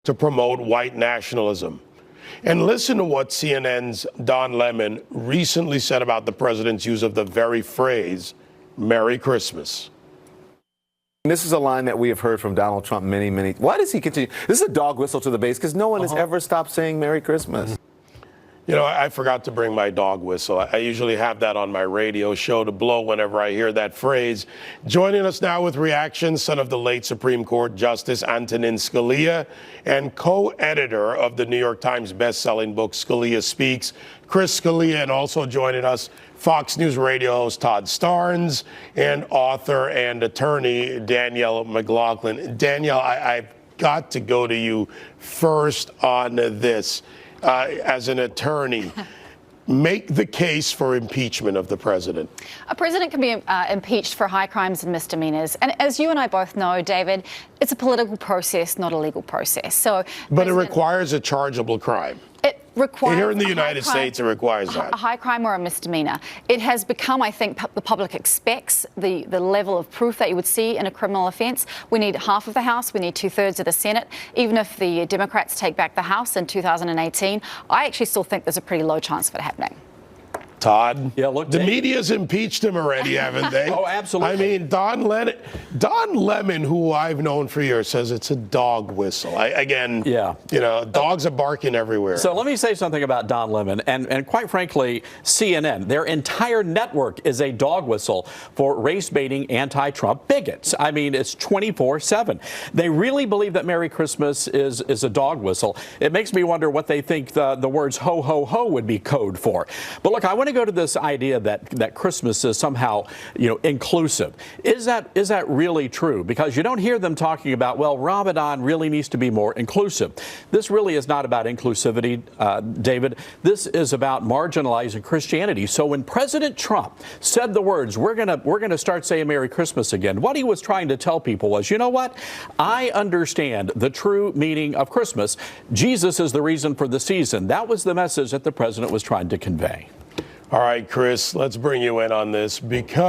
to promote white nationalism. And listen to what CNN's Don Lemon recently said about the president's use of the very phrase, Merry Christmas. This is a line that we have heard from Donald Trump many. Why does he continue? This is a dog whistle to the base because no one has ever stopped saying Merry Christmas. You know, I forgot to bring my dog whistle. I usually have that on my radio show to blow whenever I hear that phrase. Joining us now with reactions, son of the late Supreme Court Justice Antonin Scalia and co-editor of the New York Times best-selling book Scalia Speaks, Chris Scalia, and also joining us, Fox News radio host Todd Starnes and author and attorney Danielle McLaughlin. Danielle, I've got to go to you first on this. As an attorney, make the case for impeachment of the president. A president can be impeached for high crimes and misdemeanors. And as you and I both know, David, it's a political process, not a legal process. But it requires a chargeable crime. It requires here in the United States, it requires that. A high crime or a misdemeanor. It has become, I think, the public expects the level of proof that you would see in a criminal offence. We need half of the House. We need 2/3 of the Senate. Even if the Democrats take back the House in 2018, I actually still think there's a pretty low chance of it happening. Todd, yeah, look, the media's impeached him already, haven't they? Oh, absolutely. I mean, Don Lemon, who I've known for years, says it's a dog whistle. You know, dogs are barking everywhere. So let me say something about Don Lemon, and quite frankly, CNN, their entire network is a dog whistle for race-baiting anti-Trump bigots. I mean, it's 24/7. They really believe that Merry Christmas is a dog whistle. It makes me wonder what they think the words ho, ho, ho would be code for. But look, I want to go to this idea that Christmas is somehow, inclusive. Is that really true? Because you don't hear them talking about, well, Ramadan really needs to be more inclusive. This really is not about inclusivity, David. This is about marginalizing Christianity. So when President Trump said the words, we're gonna start saying Merry Christmas again, what he was trying to tell people was, you know what? I understand the true meaning of Christmas. Jesus is the reason for the season. That was the message that the president was trying to convey. All right, Chris, let's bring you in on this because